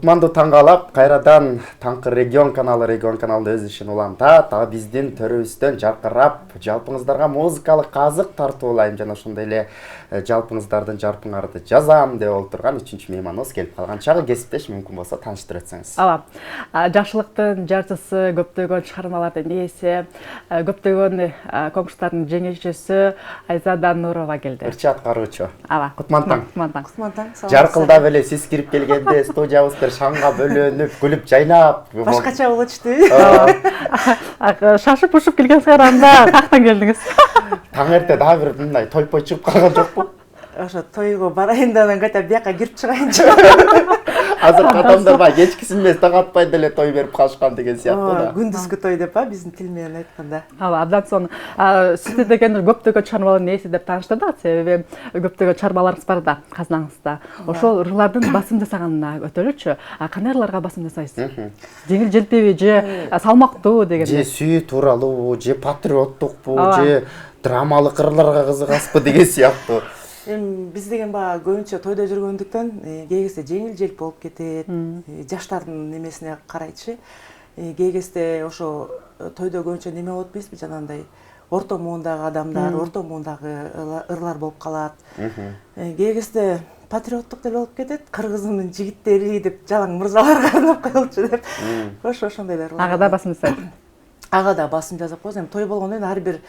Кутманды таңғалап, қайрадан таңқы регион каналында өз ішін улантат. Биздин төрүбүздөн жаркырап, жалпыңыздарға музыкалык казык тартып олайым. Жана ошондой эле жалпыңыздардын жарпыңарды жазам деп олтурган 3-чү мейманыбыз келип калган. Чагы кесиптеш мүмкүн болсо тааныштырып өтсөңүз. Ооба. Жакшылыктын жарчысы, көптөгөн чыгармалардын ээси, көптөгөн конкурстардын жеңүүчүсү Айзада Нурова келди. Ырчы аткаруучу. Ооба. Кутман таң. Кутман таң. Жаркылдап эле сиз кирип келгенде студиябыздар шаңга бөлөнүп, күлүп жайнап. Башкача болчу. Шашып ушуп келген сыйранда каяктан келдиңиз? Таң эрте дагы бир мындай той-пой чыгып калган жокпу? Ошо тойго барайын да анан кайта бияка кирип чыгайынчы. Азыр адамдар ба кечкисин эмес таң атпай деле той берип калышкан деген сыяктуу да. Күндүзгү той деп биздин тил менен айтканда. Ооба, абдан сонун. Сизди деген көптөгөн чыгармалардын ээси деп тааныштырдык, себеби көптөгөн чыгармаларыңыз бар да казнаңызда. Ошол ырлардын басым жасаганына өтөлүчү. Кандай ырларга басым жасайсыз? Жеңил желпиби же салмактуу деген? Же сүйүү тууралуубу, же патриоттукпу, же драмалык ырларга кызыгасызбы деген сыяктуу. Биз деген көбүнчө тойдо жүргөндүктөн кээ кезде жеңил желп болуп кетет. Жаштардын немесине карайчы. Кээ кезде ошо тойдо көбүнчө неме болот дейсизби, жанагындай орто муундагы адамдар, орто муундагы ырлар болуп калат. Кээ кезде патриоттук деле болуп кетет. Кыргызымдын жигиттери деп жалаң мырзаларга арнап коелучу деп. Ошондойлор. Ага да басым жасайт. Ага да басым жасап коебуз. Той болгондон кийин ар бир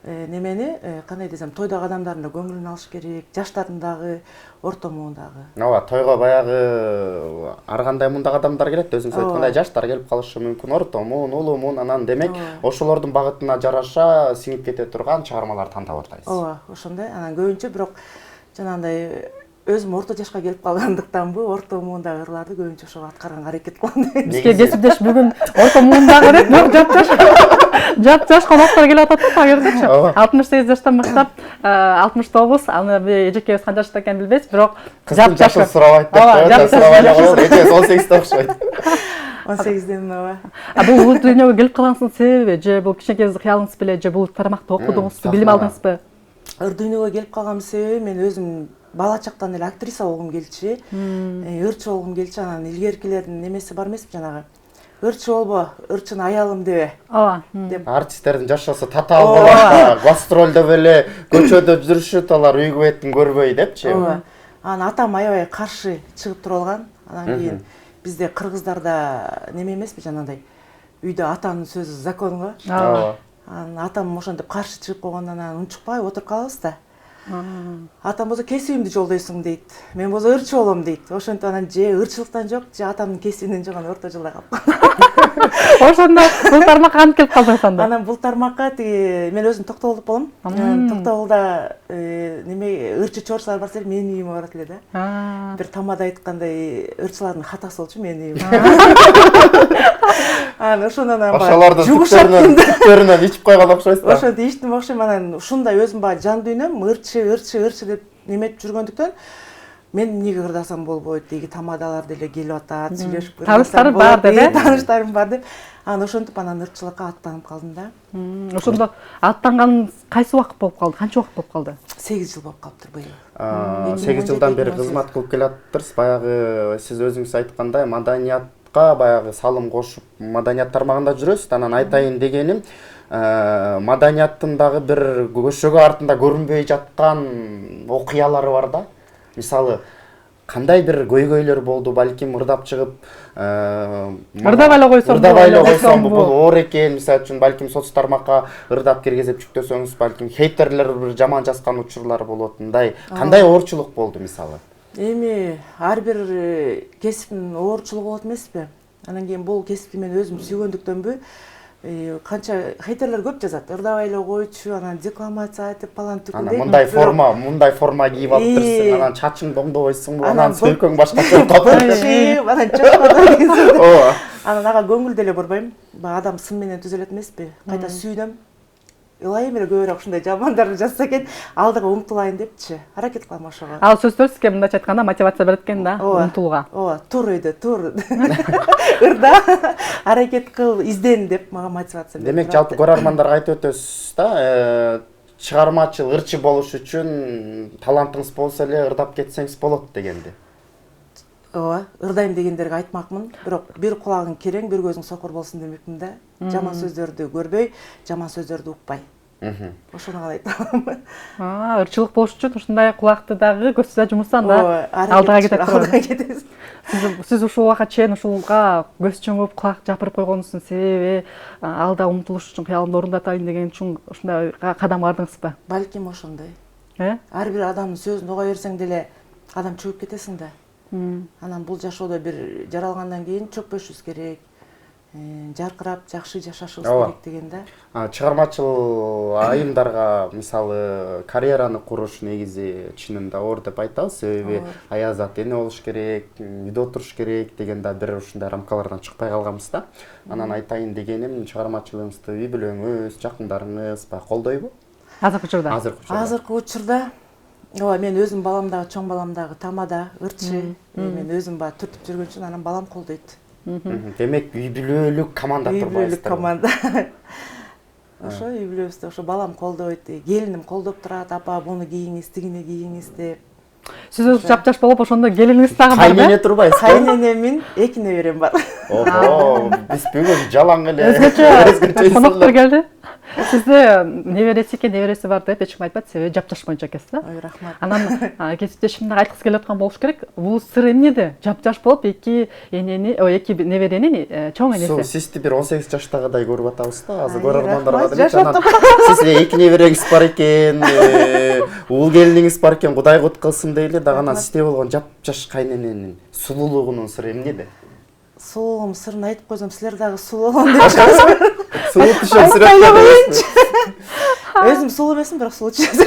немени кандай десем, тойдогу адамдардын да көңүлүн алыш керек, жаштардын дагы, орто муундагы. Ооба, тойго баягы ар кандай муундагы адамдар келет, өзүңүз айткандай жаштар келип калышы мүмкүн, орто муун, улуу муун, анан демек ошолордун багытына жараша сиңип кете турган чыгармалар тандап атабыз. Ооба, ошондой. Анан көбүнчө бирок жанагындай өзүм орто жашка келип калгандыктанбы, орто муундагы ырларды көбүнчө ошого аткарганга аракет кылам. Бизге кесиптеш бүгүн орто муундагы деп, жап-жаш коноктор келип атат да тагырдычы. 68 жаштан баштап 69, аны эжекебиз канча жашта экенин билбейбиз, бирок жап-жаш сурабайт деп, сурабай коелу, эже 18 окшойт. 18ден ооба. Бул улут дүйнөгө келип калгансынын себеби же бул кичинекейиңиздин кыялыңыз беле, же бул тармакта окудуңузбу, билим алдыңызбы? Ыр дүйнөгө келип калганымдын себеби мен өзүм бала чактан эле актриса болгум келчү, ырчы болгум келчү. Анан илгеркилердин немеси бар эмеспи, жанагы ырчы болбо, ырчыны аялым дебе. Ооба. Артисттердин жашоосу татаал болот, гастролдо беле көчөдө жүрүшүт, алар үй бетин көрбөй депчи. Ооба. Анан атам аябай каршы чыгып туруп алган. Анан кийин бизде кыргыздарда неме эмеспи, жанагындай үйдө атанын сөзү закон го. Ооба. Анан атам ошентип каршы чыгып койгондон анан унчукпай отуруп калабыз да. Атам болсо кесибимди жолдойсуң дейт. Мен болсо ырчы болом дейт. Ошентип анан же ырчылыктан жок, же атамдын кесибинен жок, анан орто жылда калып. Ошондо бул тармакка кантип келип калдыңыз анда? Анан бул тармакка мен өзүм Токтогулдук болом. Токтогулда неме ырчы чорчулар барса эле менин үйүмө барат эле да. Бир тамада айткандай ырчылардын хатасы болчу менин үйүм. Анан ошондон ошолордун түптөрүнөн ичип койгон окшойсуз да. Ошентип ичтим окшойм. Анан ушундай өзүм жан дүйнөм ырчы деп неметип жүргөндүктөн мен эмнеге ырдасам болбойт, деги тамадалар деле келип атат, сүйлөшүп тааныштарым бар деп, тааныштарым бар деп. Анан ошентип анан ырчылыкка аттанып калдым да. Ошондо аттанган кайсы убакыт болуп калды? Канча убакыт болуп калды? 8 жыл болуп калыптыр быйыл. 8 жылдан бери кызмат кылып келатырсыз. Баягы сиз өзүңүз айткандай маданиятка баягы салым кошуп, маданият тармагында жүрөсүз. Анан айтайын дегеним, маданияттын дагы бир көшөгө артында көрүнбөй жаткан окуялары бар да. Мисалы, кандай бир көйгөйлөр болду, балким ырдап чыгып, ырдабай эле койсом бул оор экен, мисалы үчүн балким соц тармакка ырдап киргизип жүктөсөңүз, балким хейтерлер бир жаман жазган учурлар болот. Мындай кандай оорчулук болду мисалы? Эми ар бир кесиптин оорчулугу болот эмеспи? Анан кийин бул кесипти мен өзүм сүйгөндүктөнбү? Канча хейтерлер көп жазат. Ырдабай эле койчу, анан декламация айтып палан түкүн дейт. Анан мындай форма кийип алыптырсың, анан чачың доңдобойсуңбу, анан сөйкөң башкача калып. Анан чөкөдө. Анан ага көңүл деле бурбайм. Адам сын менен түзөлөт эмеспи? Кайта сүйдүм. Илайым эле көбүрөөк ушундай жамандарды жазса экен, алдыга умтулайын депчи. Аракет кылам ошого. Ал сөздөр сизге мындайча айтканда мотивация берет экен да, умтулууга. Ооба, тур үйдө, тур. Ырда, аракет кыл, изден деп мага мотивация берет. Демек, жалпы көрөрмандарга айтып өтөсүз да, чыгармачыл, ырчы болуш үчүн талантыңыз болсо эле ырдап кетсеңиз болот дегенди. ооба ырдайм дегендерге айтмакмын, бирок бир кулагың керең, бир көзүң сокур болсун демекмин да. Жаман сөздөрдү көрбөй, жаман сөздөрдү укпай. Ошону гана айта алам. Ырчылык болуш үчүн ушундай кулакты дагы көзсүз да жумуштан да алдыга кетет. Сиз ушул убакка чейин ушулга көз чумуп кулак жапырып койгонуңуздун себеби алда умтулуш үчүн, кыялымды орундатайын деген үчүн ушундай кадам бардыңызбы? Балким ошондой. Ар бир адамдын сөзүн уга берсең деле адам чөгүп кетесиң да. Анан бул жашоодо бир жаралгандан кийин чөкпөшүбүз керек. Жаркырап жакшы жашашыбыз керек деген да. Чыгармачыл айымдарга мисалы карьераны куруш негизи чынында оор деп айтабыз, себеби аязат эне болуш керек, үйдө отуруш керек деген да бир ушундай рамкалардан чыкпай калганбыз да. Анан айтайын дегеним, чыгармачылыгыңызды үй бүлөңүз, жакындарыңыз баягы колдойбу? Азыркы учурда? Азыркы учурда ооба мен өзүм балам дагы, чоң балам дагы тамада, ырчы. Мен өзүм баягы түртүп жүргөн үчүн анан балам колдойт. Демек үй бүлөлүк команда турбайсыздар. Үй бүлөлүк команда. Ошо үй бүлөбүздө ошо балам колдойт, келиним колдоп турат, апа буну кийиңиз, тигини кийиңиз деп. Сиз өзү жапжаш болуп ошондо келиниңиз дагы бар да? Кайнене турбайсыз? Кайненемин 2 неберем бар. Ого, биз бүгүн жалаң эле өзгөчө коноктор келди. Сизде небереси экен, небереси бар деп эч ким айтпайт, себеби жапжаш боюнча экенсиз да? Ой, рахмат. Анан кесиптешимдин айткысы келип аткан болуш керек. Бул сыр эмнеде? Жапжаш болуп эки неберенин чоң энеси. Сизди бир 18 жаштагыдай көрүп атабыз да, азыр көрөрмандарга деле. Сиз эки небереңиз бар экен, уул келиниңиз бар экен, Кудай кут кылсын дейли дагы, анан сизде болгон жапжаш кайнененин сулуулугунун сыры эмнеде? Сулуулугум сырын айтып койсом, силер дагы сулуу болом деп жатасызбы? Сулуу түшөт сүрөткө. Өзүм сулуу эмесмин, бирок сулуу түшөт.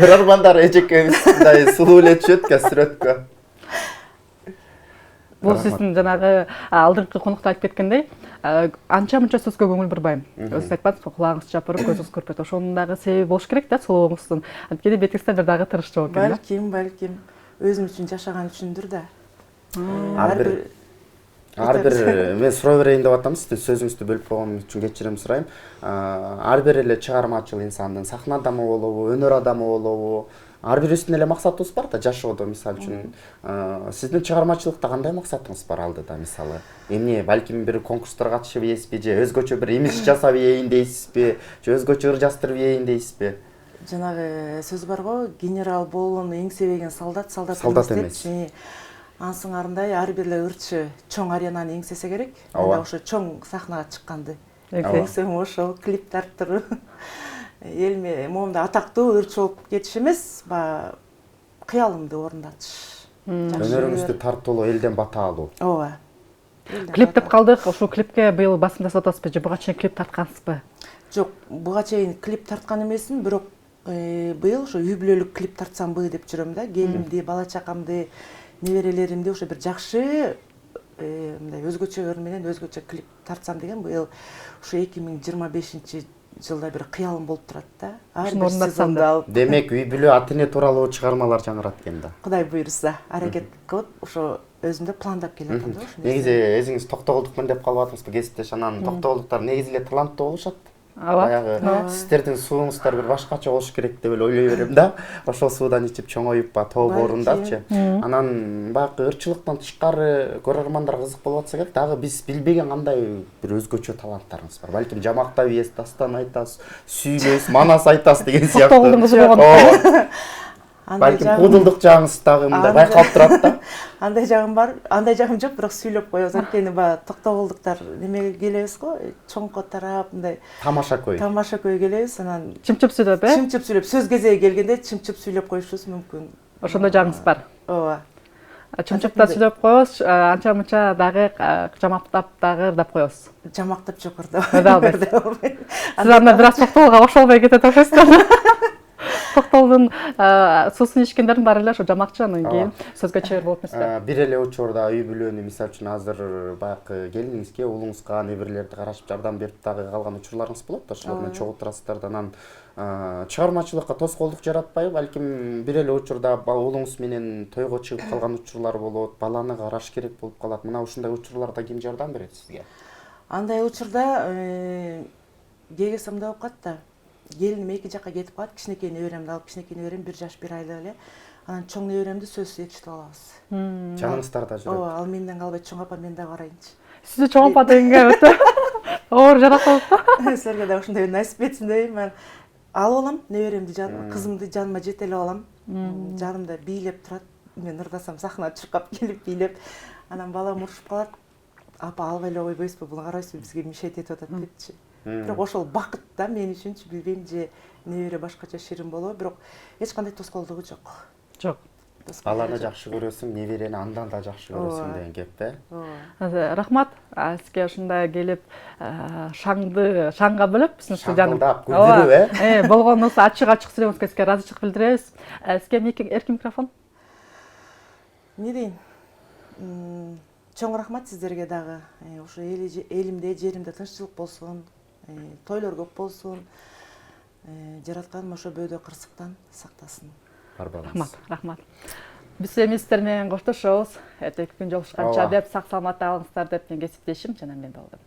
Көрөрмандар эжекебиз мындай сулуу эле түшөт ка сүрөткө. Бул сиздин жанагы алдыңкы конокто айтып кеткендей, анча-мынча сөзгө көңүл бурбайм. Өзүңүз айтпадыңызбы, кулагыңыз жапырып, көзүңүз көрпөйт. Ошонун дагы себеби болуш керек да, сулуулугуңуздун. Анткени бетиңизде бир дагы тырышчу болот экен да. Балким, өзүм үчүн жашаган үчүндүр да. Ар бир мен суроо берейин деп атам, сиздин сөзүңүздү бөлүп койгон үчүн кечирим сурайм. Ар бир эле чыгармачыл инсандын сахна адамы болобу, өнөр адамы болобу, ар бирибиздин эле максатыбыз бар да жашоодо. Мисалы үчүн, сиздин чыгармачылыкта кандай максатыңыз бар алдыда? Мисалы, эмне, балким бир конкурстарга катышып ийесизби, же өзгөчө бир имидж жасап ийейин дейсизби, же өзгөчө ыр жаздырып ийейин дейсизби? Жанагы сөз бар го, генерал болууну эңсебеген солдат эмес. Ансыңарындай ар бир эле ырчы чоң аренаны эңсесе керек. Анда ошо чоң сахнага чыкканды эңсем ошол клип тарттыруу. Элиме моунда атактуу ырчы болуп кетиш эмес, баягы кыялымды орундатыш. Өнөрүңүздү тартуулоо, элден бата алуу. Ооба. Клип деп калдык. Ошол клипке быйыл басым жасап атасызбы, же буга чейин клип тарткансызбы? Жок, буга чейин клип тарткан эмесмин, бирок быйыл ошо үй бүлөлүк клип тартсамбы деп жүрөм да. Келинимди, бала чакамды, неберелеримди ошо бир жакшы мындай өзгөчөлөр менен өзгөчө клип тартсам деген быйыл ошо 2025-жылда бир кыялым болуп турат да. Ар бир сезонду алып. Демек үй бүлө, ата эне тууралуу чыгармалар жаңырат экен да. Кудай буйруса, аракет кылып ошо өзүмдө пландап келатам да ошо. Негизи өзүңүз токтогулдукмун деп калып атасызбы кесиптеш, анан токтогулдуктар негизи эле таланттуу болушат. Баягы сиздердин сууңуздар бир башкача болуш керек деп эле ойлой берем да. Ошол суудан ичип чоңоюп тоого орундапчы. Анан баягы ырчылыктан тышкары көрөрмандар кызык болуп атса керек, дагы биз билбеген кандай бир өзгөчө таланттарыңыз бар. Балким жамактап ийесиз, дастан айтасыз, сүйлөйсүз, манас айтасыз деген сыяктуу. Токтогулдун кызы болгондуктан. Балким куудулдук жагыңыз дагы мындай байкалып турат да. Андай жагым бар, андай жагым жок, бирок сүйлөп коебуз. Анткени баягы токтогулдуктар немеге келебиз го, чоңко тарап, мындай тамаша көй келебиз, анан чымчып сүйлөп, чымчып сүйлөп, сөз кезеги келгенде чымчып сүйлөп коюшубуз мүмкүн. Ошондой жагыңыз бар. Ооба. Чымчыпта сүйлөп коебуз, анча-мынча дагы жамактап дагы ырдап коебуз. Жамактап жок ырдабайт. Сиз анда бир аз токтогулга кошолбой кетет окшойсуздар. Токтогулдун суусун ичкендердин баары эле ошо жамакчы, анан кийин сөзгө чебер болуп эмеспи? Бир эле учурда үй бүлөнү, мисалы үчүн азыр баягы келиниңизге, уулуңузга, неберелерди карашып жардам берип дагы калган учурларыңыз болот да, ошолор менен чогуу турасыздар да. Анан чыгармачылыкка тоскоолдук жаратпайбы? Балким бир эле учурда уулуңуз менен тойго чыгып калган учурлар болот, баланы караш керек болуп калат. Мына ушундай учурларда ким жардам берет сизге? Андай учурда кегесем да окат да. Келиним эки жакка кетип калат, кичинекей неберемди алып, кичинекей неберем 1 жаш 1 айлык эле. Анан чоң неберемди сөзсүз ээрчитип алабыз. Жаныңыздарда жүрөт. Ооба, ал менден калбай чоң апа мен да карайынчы. Сизди чоң апа дегенге өтө оор жарак болуп. Силерге да ушундай насип этсин дейм. Мен алып алам неберемди, кызымды жаныма жетелеп алам. Жанымда бийлеп турат. Мен ырдасам сахнага чуркап келип бийлеп, анан балам урушуп калат. Апа албай эле койбойсузбу, буну карайсызбы, бизге мешайт этип атат депчи. Бирок ошол бакыт да мен үчүнчү, билбейм, же небере башкача ширин болобу, бирок эч кандай тоскоолдугу жок. Жок. Баланы жакшы көрөсүң, неберени андан да жакшы көрөсүң деген кеп да. Ооба. Рахмат сизге ушундай келип шаңга бөлүп биздин студияны Шаңкылдап күлдүрүп, болгонубузга ачык сүйлөгөнүзгө сизге ыраазычылык билдиребиз. Сизге эркин микрофон. Не дейин? Чоң рахмат сиздерге дагы. Ошо элимде, жеримде тынччылык болсун, тойлор көп болсун. Жаратканым ошо бөөдө кырсыктан сактасын. Рахмат. Биз эми сиздер менен коштошобуз. Эртеки күн жолугушканча деп, сак саламатта калыңыздар деп мен кесиптешим жана мен болдум.